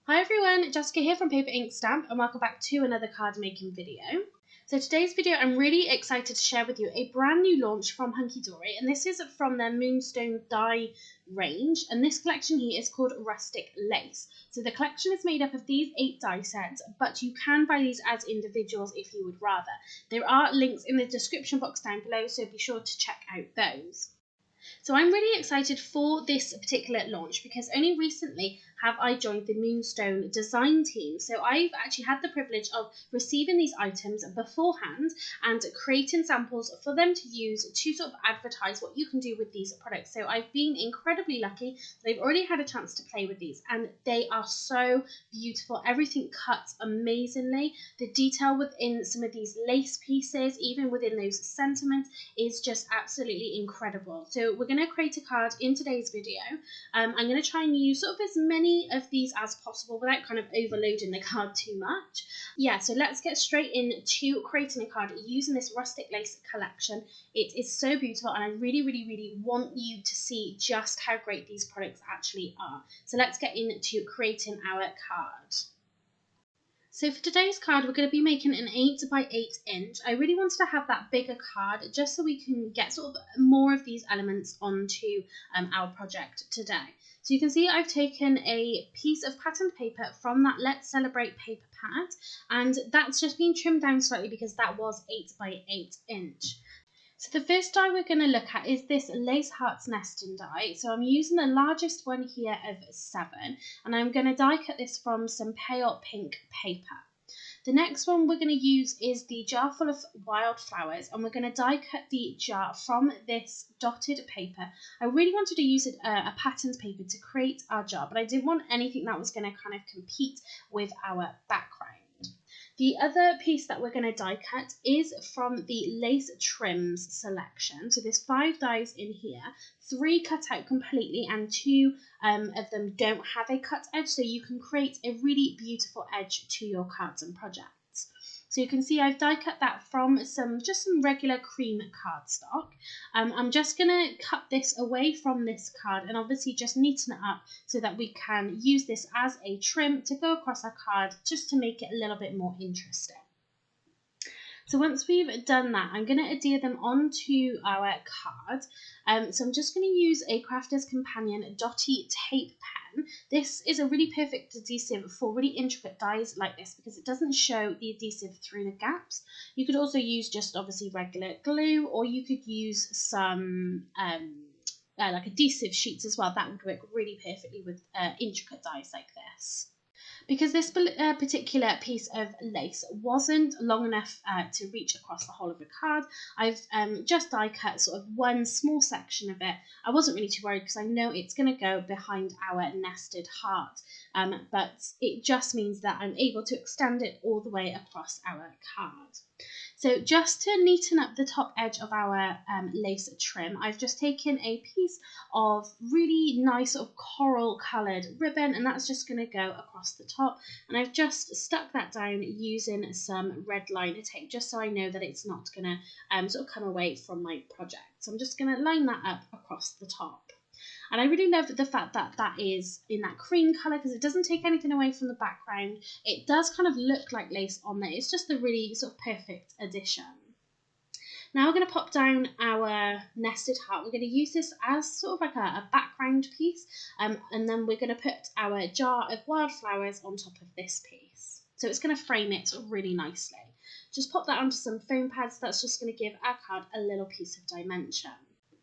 Hi everyone, Jessica here from Paper Ink Stamp and welcome back to another card making video. So today's video I'm really excited to share with you a brand new launch from Hunkydory, and this is from their Moonstone die range, and this collection here is called Rustic Lace. So the collection is made up of these 8 die sets, but you can buy these as individuals if you would rather. There are links in the description box down below, so be sure to check out those. So I'm really excited for this particular launch because only recently have I joined the Moonstone design team. So I've actually had the privilege of receiving these items beforehand and creating samples for them to use to sort of advertise what you can do with these products. So I've been incredibly lucky. They've already had a chance to play with these and they are so beautiful. Everything cuts amazingly. The detail within some of these lace pieces, even within those sentiments, is just absolutely incredible. So we're going to create a card in today's video. I'm going to try and use sort of as many of these as possible without kind of overloading the card too much. Yeah, so let's get straight into creating a card using this Rustic Lace collection. It is so beautiful and I really want you to see just how great these products actually are. So let's get into creating our card. So for today's card, we're going to be making an 8 by 8 inch. I really wanted to have that bigger card just so we can get sort of more of these elements onto our project today. So you can see I've taken a piece of patterned paper from that Let's Celebrate paper pad, and that's just been trimmed down slightly because that was 8 by 8 inch. So the first die we're going to look at is this Lace Hearts Nesting die. So I'm using the largest one here of 7, and I'm going to die cut this from some pale pink paper. The next one we're going to use is the jar full of wildflowers, and we're going to die cut the jar from this dotted paper. I really wanted to use a patterned paper to create our jar, but I didn't want anything that was going to kind of compete with our background. The other piece that we're going to die cut is from the Lace Trims selection. So there's 5 dies in here, 3 cut out completely and 2 of them don't have a cut edge, so you can create a really beautiful edge to your cards and projects. So you can see I've die cut that from just some regular cream cardstock. I'm just going to cut this away from this card and obviously just neaten it up so that we can use this as a trim to go across our card just to make it a little bit more interesting. So once we've done that, I'm going to adhere them onto our card. So I'm just going to use a Crafter's Companion Dotty Tape pen. This is a really perfect adhesive for really intricate dies like this because it doesn't show the adhesive through the gaps. You could also use just obviously regular glue, or you could use some like adhesive sheets as well. That would work really perfectly with intricate dies like this. Because this particular piece of lace wasn't long enough to reach across the whole of the card, I've just die cut sort of one small section of it. I wasn't really too worried because I know it's going to go behind our nested heart, but it just means that I'm able to extend it all the way across our card. So just to neaten up the top edge of our lace trim, I've just taken a piece of really nice sort of coral coloured ribbon, and that's just going to go across the top, and I've just stuck that down using some red liner tape just so I know that it's not going to sort of come away from my project. So I'm just going to line that up across the top. And I really love the fact that that is in that cream colour because it doesn't take anything away from the background. It does kind of look like lace on there. It's just a really sort of perfect addition. Now we're going to pop down our nested heart. We're going to use this as sort of like a background piece, and then we're going to put our jar of wildflowers on top of this piece. So it's going to frame it sort of really nicely. Just pop that onto some foam pads. That's just going to give our card a little piece of dimension.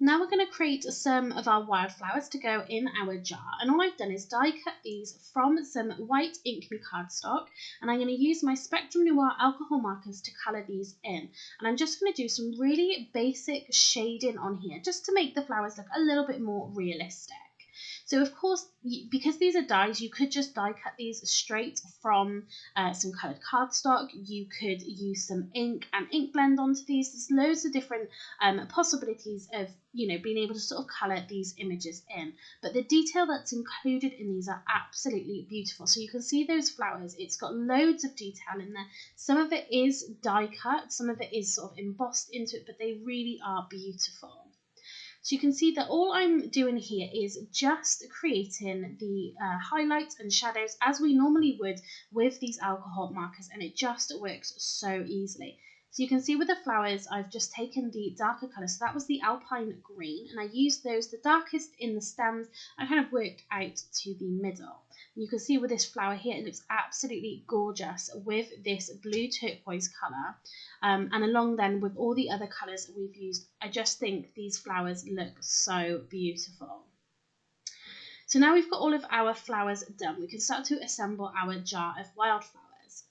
Now we're going to create some of our wildflowers to go in our jar, and all I've done is die cut these from some white Ink Me cardstock, and I'm going to use my Spectrum Noir alcohol markers to colour these in, and I'm just going to do some really basic shading on here just to make the flowers look a little bit more realistic. So of course, because these are dies, you could just die cut these straight from some coloured cardstock. You could use some ink and ink blend onto these. There's loads of different possibilities of, being able to sort of colour these images in. But the detail that's included in these are absolutely beautiful. So you can see those flowers. It's got loads of detail in there. Some of it is die cut, some of it is sort of embossed into it, but they really are beautiful. So you can see that all I'm doing here is just creating the highlights and shadows as we normally would with these alcohol markers, and it just works so easily. So you can see with the flowers, I've just taken the darker colours. So that was the Alpine Green, and I used those, the darkest in the stems. I kind of worked out to the middle. And you can see with this flower here, it looks absolutely gorgeous with this blue turquoise colour. And along then with all the other colours that we've used, I just think these flowers look so beautiful. So now we've got all of our flowers done, we can start to assemble our jar of wildflowers.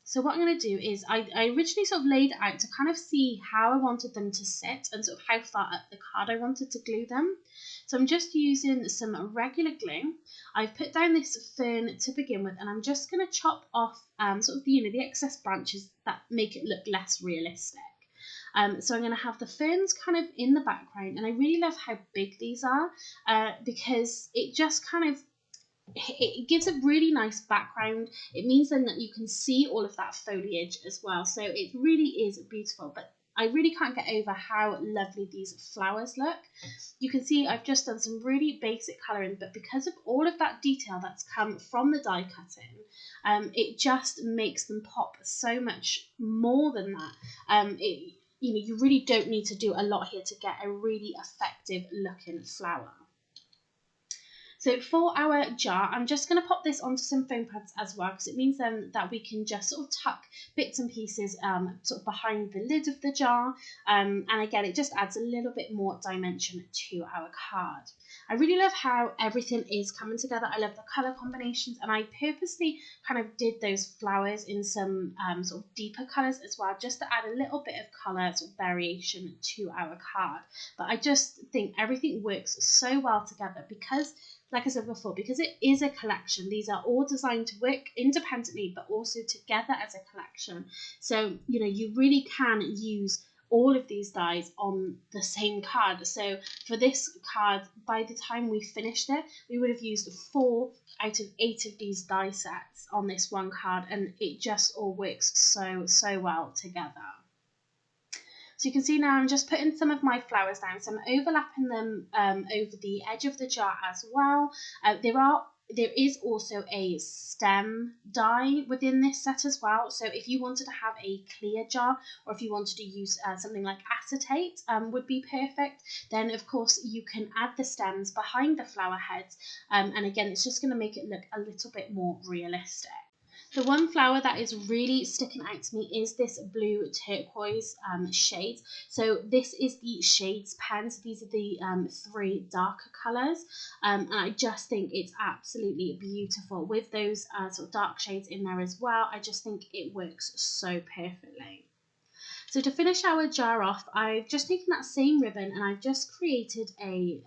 So what I'm going to do is I originally sort of laid it out to kind of see how I wanted them to sit and sort of how far up the card I wanted to glue them. So I'm just using some regular glue. I've put down this fern to begin with, and I'm just going to chop off sort of the excess branches that make it look less realistic. So I'm going to have the ferns kind of in the background, and I really love how big these are because it just kind of it gives a really nice background. It means then that you can see all of that foliage as well. So it really is beautiful, but I really can't get over how lovely these flowers look. You can see I've just done some really basic colouring, but because of all of that detail that's come from the die cutting, it just makes them pop so much more than that. You really don't need to do a lot here to get a really effective looking flower. So for our jar, I'm just going to pop this onto some foam pads as well, because it means then that we can just sort of tuck bits and pieces sort of behind the lid of the jar. And again, it just adds a little bit more dimension to our card. I really love how everything is coming together. I love the colour combinations, and I purposely kind of did those flowers in some sort of deeper colours as well, just to add a little bit of colour sort of variation to our card. But I just think everything works so well together because, like I said before, because it is a collection, these are all designed to work independently but also together as a collection. So, you really can use all of these dies on the same card. So for this card, by the time we finished it, we would have used 4 out of 8 of these die sets on this one card, and it just all works so well together. So you can see now I'm just putting some of my flowers down, so I'm overlapping them over the edge of the jar as well. There is also a stem die within this set as well, so if you wanted to have a clear jar, or if you wanted to use something like acetate would be perfect, then of course you can add the stems behind the flower heads, and again it's just going to make it look a little bit more realistic. The one flower that is really sticking out to me is this blue turquoise shade. So this is the Shades pen. So these are the 3 darker colours, and I just think it's absolutely beautiful with those sort of dark shades in there as well. I just think it works so perfectly. So to finish our jar off, I've just taken that same ribbon and I've just created a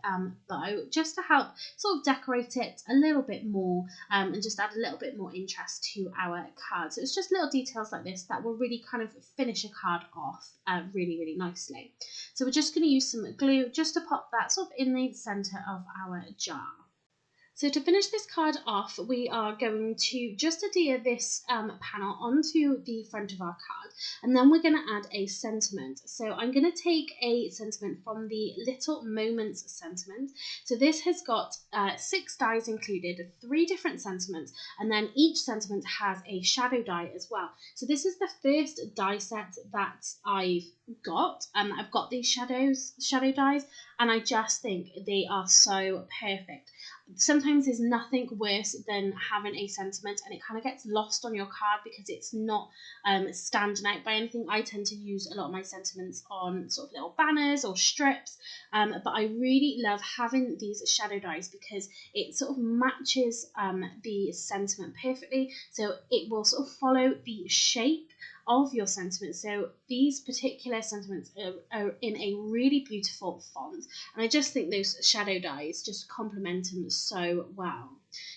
bow just to help sort of decorate it a little bit more and just add a little bit more interest to our card. So it's just little details like this that will really kind of finish a card off really nicely. So we're just going to use some glue just to pop that sort of in the centre of our jar. So to finish this card off, we are going to just adhere this panel onto the front of our card, and then we're going to add a sentiment. So I'm going to take a sentiment from the Little Moments sentiment. So this has got 6 dies included, 3 different sentiments, and then each sentiment has a shadow die as well. So this is the first die set that I've got. I've got these shadow dies, and I just think they are so perfect. Sometimes there's nothing worse than having a sentiment and it kind of gets lost on your card because it's not standing out by anything. I tend to use a lot of my sentiments on sort of little banners or strips, but I really love having these shadow dies because it sort of matches the sentiment perfectly, so it will sort of follow the shape of your sentiments. So these particular sentiments are in a really beautiful font, and I just think those shadow dies just complement them so well.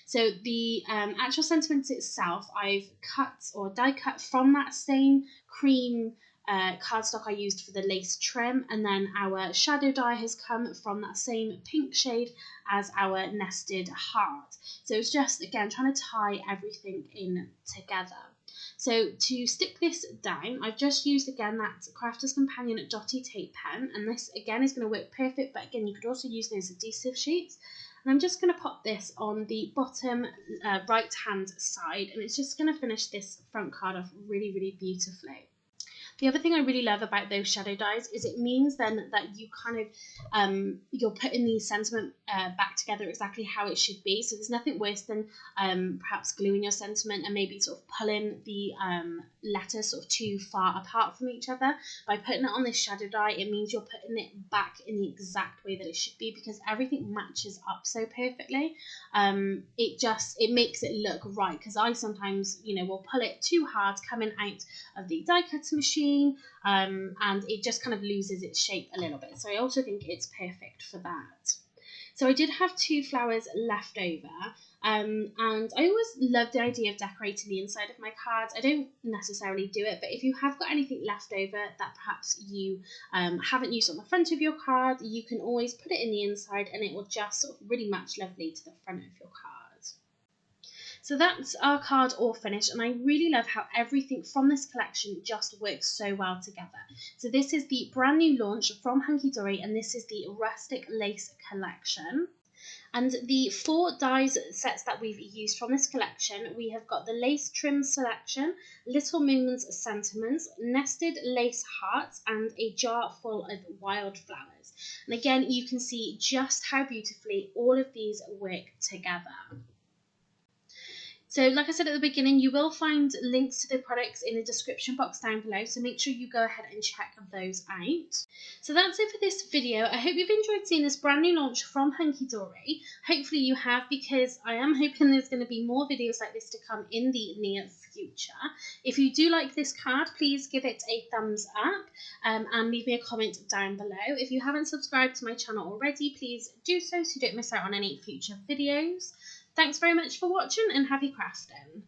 So the actual sentiment itself, I've cut or die cut from that same cream cardstock I used for the lace trim, and then our shadow die has come from that same pink shade as our nested heart. So it's just, again, trying to tie everything in together. So to stick this down, I've just used again that Crafter's Companion Dotty Tape pen, and this again is going to work perfect, but again you could also use those adhesive sheets. And I'm just going to pop this on the bottom right hand side, and it's just going to finish this front card off really, really beautifully. The other thing I really love about those shadow dies is it means then that you kind of, you're putting the sentiment back together exactly how it should be. So there's nothing worse than perhaps gluing your sentiment and maybe sort of pulling the letters sort of too far apart from each other. By putting it on this shadow die, it means you're putting it back in the exact way that it should be, because everything matches up so perfectly. It makes it look right, because I sometimes, will pull it too hard coming out of the die cutter machine, and it just kind of loses its shape a little bit. So I also think it's perfect for that. So I did have 2 flowers left over, and I always love the idea of decorating the inside of my cards. I don't necessarily do it, but if you have got anything left over that perhaps you haven't used on the front of your card, you can always put it in the inside and it will just sort of really match lovely to the front of your card. So that's our card all finished, and I really love how everything from this collection just works so well together. So this is the brand new launch from Hunkydory, and this is the Rustic Lace collection. And the 4 dies sets that we've used from this collection, we have got the Lace Trim Selection, Little Moon's Sentiments, Nested Lace Hearts, and a jar full of wildflowers. And again, you can see just how beautifully all of these work together. So like I said at the beginning, you will find links to the products in the description box down below, so make sure you go ahead and check those out. So that's it for this video. I hope you've enjoyed seeing this brand new launch from Hunkydory. Hopefully you have, because I am hoping there's going to be more videos like this to come in the near future. If you do like this card, please give it a thumbs up and leave me a comment down below. If you haven't subscribed to my channel already, please do so you don't miss out on any future videos. Thanks very much for watching, and happy crafting!